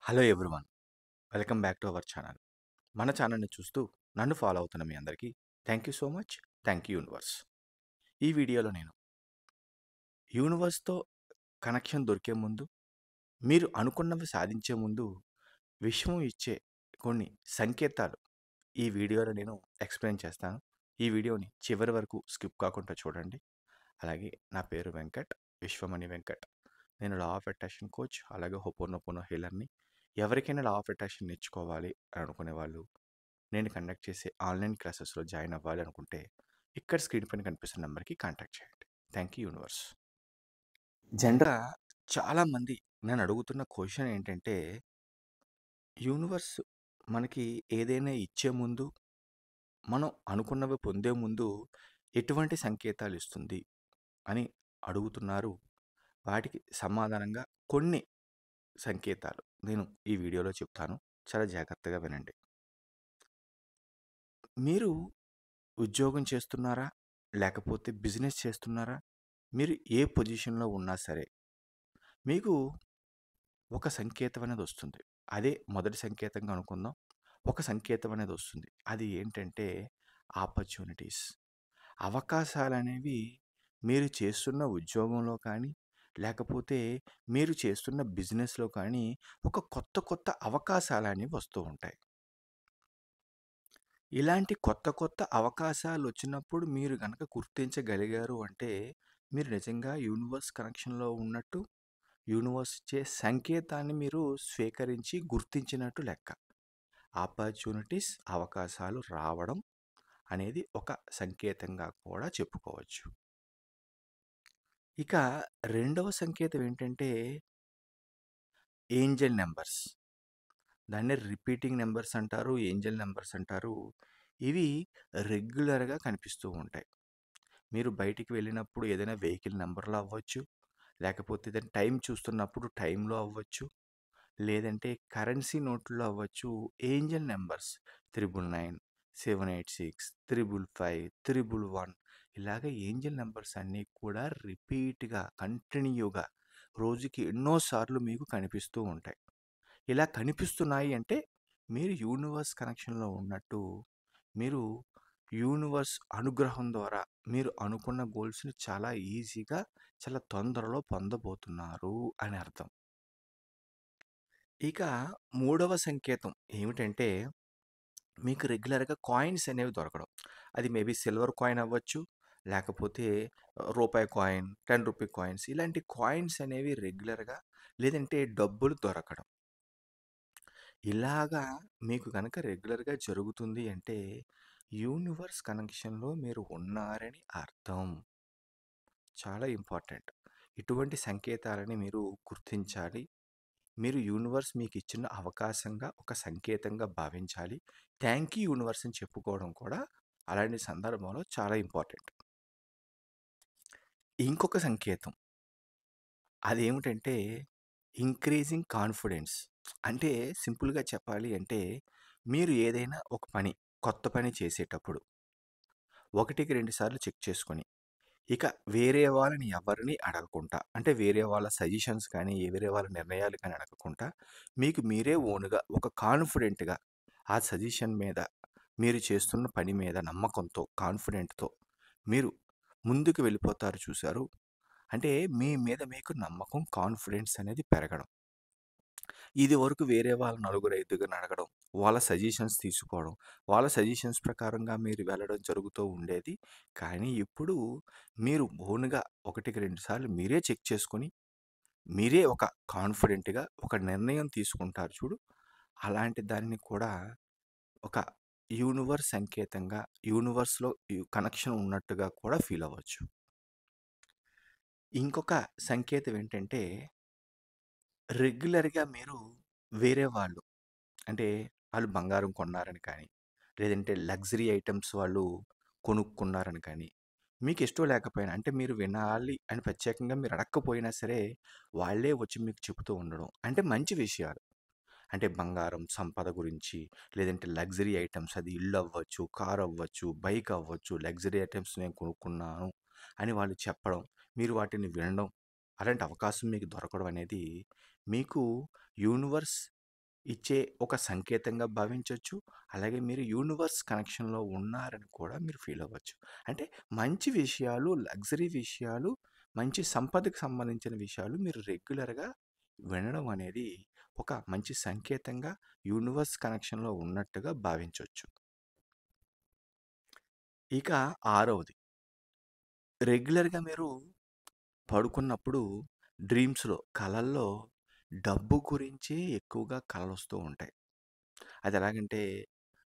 Hello everyone. Welcome back to our channel. మన ఛానల్‌ని చూస్తూ నన్ను ఫాలో అవుతున్న మీ అందరికీ thank you so much. Thank you universe. ఈ వీడియోలో నేను యూనివర్స్‌తో కనెక్షన్ దొరికే ముందు, మీరు అనుకున్నవి సాధించే ముందు విశ్వం ఇచ్చే కొన్ని సంకేతాలు ఈ వీడియోలో నేను ఎక్స్‌ప్లెయిన్ చేస్తాను. ఈ వీడియోని చివరి వరకు స్కిప్ కాకుండా చూడండి. అలాగే నా పేరు వెంకట్, విశ్వమణి వెంకట్. నేను లా ఆఫ్ అట్రాక్షన్ కోచ్, అలాగే హోపోనోపోనో హీలర్‌ని. ఎవరికైనా లా ఆఫ్ అట్రాక్షన్ నేర్చుకోవాలి అని అనుకునే వాళ్ళు, నేను కండక్ట్ చేసే ఆన్లైన్ క్లాసెస్లో జాయిన్ అవ్వాలి అనుకుంటే ఇక్కడ స్క్రీన్ పైన కనిపిస్తున్న నెంబర్కి కాంటాక్ట్ చేయండి. Thank you universe. జనరల్గా చాలామంది నన్ను అడుగుతున్న క్వశ్చన్ ఏంటంటే, యూనివర్స్ మనకి ఏదైనా ఇచ్చే ముందు, మనం అనుకున్నవి పొందే ముందు ఎటువంటి సంకేతాలు ఇస్తుంది అని అడుగుతున్నారు. వాటికి సమాధానంగా కొన్ని సంకేతాలు నేను ఈ వీడియోలో చెప్తాను. చాలా జాగ్రత్తగా వినండి. మీరు ఉద్యోగం చేస్తున్నారా? లేకపోతే బిజినెస్ చేస్తున్నారా? మీరు ఏ పొజిషన్‌లో ఉన్నా సరే, మీకు ఒక సంకేతం అనేది వస్తుంది. అదే మొదటి సంకేతంగా అనుకుందాం. ఒక సంకేతం అనేది వస్తుంది. అది ఏంటంటే ఆపర్చునిటీస్. అవకాశాలనేవి మీరు చేస్తున్న ఉద్యోగంలో కానీ, లేకపోతే మీరు చేస్తున్న బిజినెస్‌లో కానీ ఒక కొత్త కొత్త అవకాశాలనేవి వస్తూ ఉంటాయి. ఇలాంటి కొత్త కొత్త అవకాశాలొచ్చినప్పుడు మీరు గనక గుర్తించగలిగారు అంటే, మీరు నిజంగా యూనివర్స్ కనెక్షన్‌లో ఉన్నట్టు, యూనివర్స్ ఇచ్చే సంకేతాన్ని మీరు స్వీకరించి గుర్తించినట్టు లెక్క. ఆపర్చునిటీస్, అవకాశాలు రావడం అనేది ఒక సంకేతంగా కూడా చెప్పుకోవచ్చు. ఇక రెండవ సంకేతం ఏంటంటే, ఏంజెల్ నంబర్స్. దాన్నే రిపీటింగ్ నంబర్స్ అంటారు, ఏంజెల్ నంబర్స్ అంటారు. ఇవి రెగ్యులర్‌గా కనిపిస్తూ ఉంటాయి. మీరు బయటికి వెళ్ళినప్పుడు ఏదైనా వెహికల్ నంబర్‌లో అవ్వచ్చు, లేకపోతే ఏదైనా టైం చూస్తున్నప్పుడు టైంలో అవ్వచ్చు, లేదంటే కరెన్సీ నోట్‌లో అవ్వచ్చు. ఏంజెల్ నంబర్స్ 999, 786, 555, 111 ఇలాగ ఏంజెల్ నంబర్స్ అన్నీ కూడా రిపీట్‌గా, కంటిన్యూగా రోజుకి ఎన్నో సార్లు మీకు కనిపిస్తూ ఉంటాయి. ఇలా కనిపిస్తున్నాయి అంటే మీరు యూనివర్స్ కనెక్షన్‌లో ఉన్నట్టు, మీరు యూనివర్స్ అనుగ్రహం ద్వారా మీరు అనుకున్న గోల్స్‌ని చాలా ఈజీగా, చాలా తొందరలో పొందబోతున్నారు అని అర్థం. ఇక మూడవ సంకేతం ఏమిటంటే, మీకు రెగ్యులర్‌గా కాయిన్స్ అనేవి దొరకడం. అది మేబీ సిల్వర్ కాయిన్ అవ్వచ్చు, లేకపోతే రూపాయి కాయిన్, 10 రూపీ కాయిన్స్ ఇలాంటి కాయిన్స్ అనేవి రెగ్యులర్‌గా, లేదంటే డబ్బులు దొరకడం. ఇలాగా మీకు గనక రెగ్యులర్‌గా జరుగుతుంది అంటే, యూనివర్స్ కనెక్షన్‌లో మీరు ఉన్నారని అర్థం. చాలా ఇంపార్టెంట్. ఇటువంటి సంకేతాలని మీరు గుర్తించాలి. మీరు యూనివర్స్ మీకిచ్చిన అవకాశంగా, ఒక సంకేతంగా భావించాలి. థ్యాంక్ యూ యూనివర్స్ అని చెప్పుకోవడం కూడా అలాంటి సందర్భంలో చాలా ఇంపార్టెంట్. ఇంకొక సంకేతం అదేమిటంటే ఇంక్రీజింగ్ కాన్ఫిడెన్స్. అంటే సింపుల్‌గా చెప్పాలి అంటే, మీరు ఏదైనా ఒక పని, కొత్త పని చేసేటప్పుడు ఒకటికి 2 సార్లు చెక్ చేసుకొని, ఇక వేరే వాళ్ళని ఎవరిని అడగకుండా, అంటే వేరే వాళ్ళ సజెషన్స్ కానీ, వేరే వాళ్ళ నిర్ణయాలు కానీ అడగకుండా, మీకు మీరే ఓన్‌గా ఒక కాన్ఫిడెంట్‌గా ఆ సజెషన్ మీద, మీరు చేస్తున్న పని మీద నమ్మకంతో, కాన్ఫిడెంట్‌తో మీరు ముందుకు వెళ్ళిపోతారు చూసారు. అంటే మీ మీద మీకు నమ్మకం, కాన్ఫిడెన్స్ అనేది పెరగడం. ఇదివరకు వేరే వాళ్ళ నలుగురు, ఐదుగురిని అడగడం, వాళ్ళ సజెషన్స్ తీసుకోవడం, వాళ్ళ సజెషన్స్ ప్రకారంగా మీరు వెళ్ళడం జరుగుతూ ఉండేది. కానీ ఇప్పుడు మీరు ఓన్‌గా ఒకటికి 2 సార్లు మీరే చెక్ చేసుకొని, మీరే ఒక కాన్ఫిడెంట్‌గా ఒక నిర్ణయం తీసుకుంటారు చూడు, అలాంటి దాన్ని కూడా ఒక యూనివర్స్ సంకేతంగా, యూనివర్స్‌లో కనెక్షన్ ఉన్నట్టుగా కూడా ఫీల్ అవ్వచ్చు. ఇంకొక సంకేతం ఏంటంటే, రెగ్యులర్‌గా మీరు వేరే వాళ్ళు అంటే ఆళ్ళు బంగారం కొన్నారని కానీ, లేదంటే లగ్జరీ ఐటెమ్స్ వాళ్ళు కొనుక్కున్నారని కానీ, మీకిష్టం లేకపోయినా అంటే మీరు వినాలి అని ప్రత్యేకంగా మీరు అడక్కపోయినా సరే, వాళ్ళే వచ్చి మీకు చెబుతూ ఉండడం. అంటే మంచి విషయాలు. అంటే బంగారం, సంపద గురించి, లేదంటే లగ్జరీ ఐటెమ్స్ అది ఇల్లు అవ్వచ్చు, కార్ అవ్వచ్చు, బైక్ అవ్వచ్చు, లగ్జరీ ఐటెమ్స్ నేను కొనుక్కున్నాను అని వాళ్ళు చెప్పడం, మీరు వాటిని వినడం, అలాంటి అవకాశం మీకు దొరకడం అనేది మీకు యూనివర్స్ ఇచ్చే ఒక సంకేతంగా భావించొచ్చు. అలాగే మీరు యూనివర్స్ కనెక్షన్‌లో ఉన్నారని కూడా మీరు ఫీల్ అవ్వచ్చు. అంటే మంచి విషయాలు, లగ్జరీ విషయాలు, మంచి సంపదకు సంబంధించిన విషయాలు మీరు రెగ్యులర్‌గా వినడం అనేది ఒక మంచి సంకేతంగా యూనివర్స్ కనెక్షన్‌లో ఉన్నట్టుగా భావించొచ్చు. ఇక ఆరవది, రెగ్యులర్‌గా మీరు పడుకున్నప్పుడు కలల్లో డబ్బు గురించే ఎక్కువగా కలలొస్తూ ఉంటాయి. అదెలాగంటే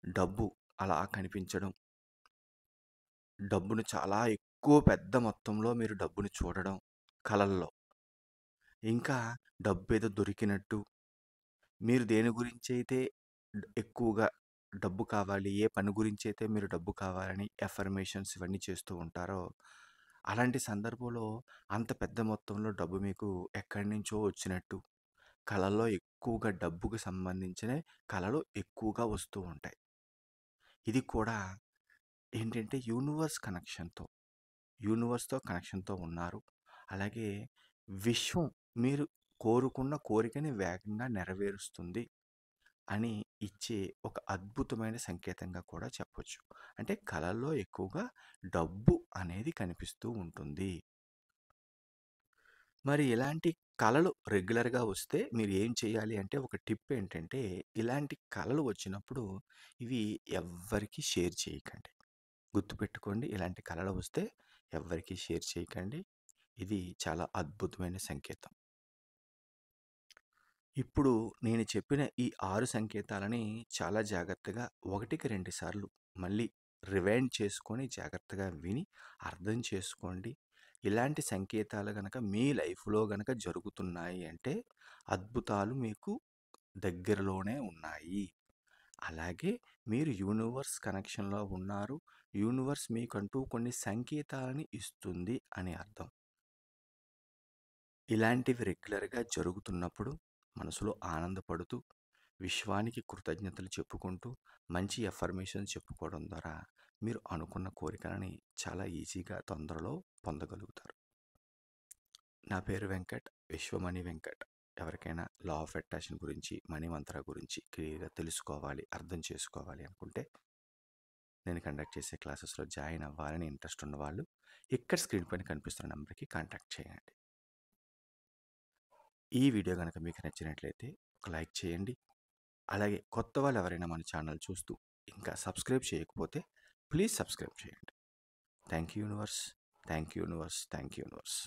డబ్బు అలా కనిపించడం, డబ్బును చాలా ఎక్కువ పెద్ద మొత్తంలో మీరు డబ్బుని చూడడం కలల్లో. ఇంకా డబ్బేదో దొరికినట్టు, మీరు దేని గురించైతే ఎక్కువగా డబ్బు కావాలి, ఏ పని గురించైతే మీరు డబ్బు కావాలని ఎఫర్మేషన్స్ ఇవన్నీ చేస్తూ ఉంటారో, అలాంటి సందర్భంలో అంత పెద్ద మొత్తంలో డబ్బు మీకు ఎక్కడి నుంచో వచ్చినట్టు, కలల్లో ఎక్కువగా డబ్బుకు సంబంధించిన కలలు ఎక్కువగా వస్తూ ఉంటాయి. ఇది కూడా ఏంటంటే యూనివర్స్‌తో కనెక్షన్‌తో ఉన్నారు. అలాగే విశ్వం మీరు కోరుకున్న కోరికని వేగంగా నెరవేరుస్తుంది అని ఇచ్చే ఒక అద్భుతమైన సంకేతంగా కూడా చెప్పొచ్చు. అంటే కలల్లో ఎక్కువగా డబ్బు అనేది కనిపిస్తూ ఉంటుంది. మరి ఇలాంటి కలలు రెగ్యులర్‌గా వస్తే మీరు ఏం చేయాలి అంటే ఒక టిప్ ఏంటంటే, ఇలాంటి కలలు వచ్చినప్పుడు ఇవి ఎవ్వరికీ షేర్ చేయకండి. గుర్తుపెట్టుకోండి, ఇలాంటి కలలు వస్తే ఎవ్వరికీ షేర్ చేయకండి. ఇది చాలా అద్భుతమైన సంకేతం. ఇప్పుడు నేను చెప్పిన ఈ 6 సంకేతాలని చాలా జాగ్రత్తగా 1కి 2 సార్లు మళ్ళీ రివైండ్ చేసుకొని జాగ్రత్తగా విని అర్థం చేసుకోండి. ఇలాంటి సంకేతాలు గనక మీ లైఫ్‌లో గనక జరుగుతున్నాయి అంటే అద్భుతాలు మీకు దగ్గరలోనే ఉన్నాయి. అలాగే మీరు యూనివర్స్ కనెక్షన్‌లో ఉన్నారు. యూనివర్స్ మీకంటూ కొన్ని సంకేతాలని ఇస్తుంది అని అర్థం. ఇలాంటివి రెగ్యులర్‌గా జరుగుతున్నప్పుడు మనసులో ఆనందపడుతూ, విశ్వానికి కృతజ్ఞతలు చెప్పుకుంటూ, మంచి ఎఫర్మేషన్స్ చెప్పుకోవడం ద్వారా మీరు అనుకున్న కోరికలని చాలా ఈజీగా తొందరలో పొందగలుగుతారు. నా పేరు వెంకట్. విశ్వమణి వెంకట్. ఎవరికైనా లా ఆఫ్ అట్రాక్షన్ గురించి, మనీ మంత్ర గురించి క్లియర్‌గా తెలుసుకోవాలి, అర్థం చేసుకోవాలి అనుకుంటే నేను కండక్ట్ చేసే క్లాసెస్‌లో జాయిన్ అవ్వాలని ఇంట్రెస్ట్ ఉన్నవాళ్ళు ఇక్కడ స్క్రీన్ పైన కనిపిస్తున్న నంబర్‌కి కాంటాక్ట్ చేయండి. ఈ వీడియో గనక మీకు నచ్చినట్లయితే ఒక లైక్ చేయండి. అలాగే కొత్త వాళ్ళు ఎవరైనా మన ఛానల్ చూస్తూ ఇంకా సబ్స్క్రైబ్ చేయకపోతే ప్లీజ్ సబ్స్క్రైబ్ చేయండి. Thank you universe. Thank you universe. Thank you universe.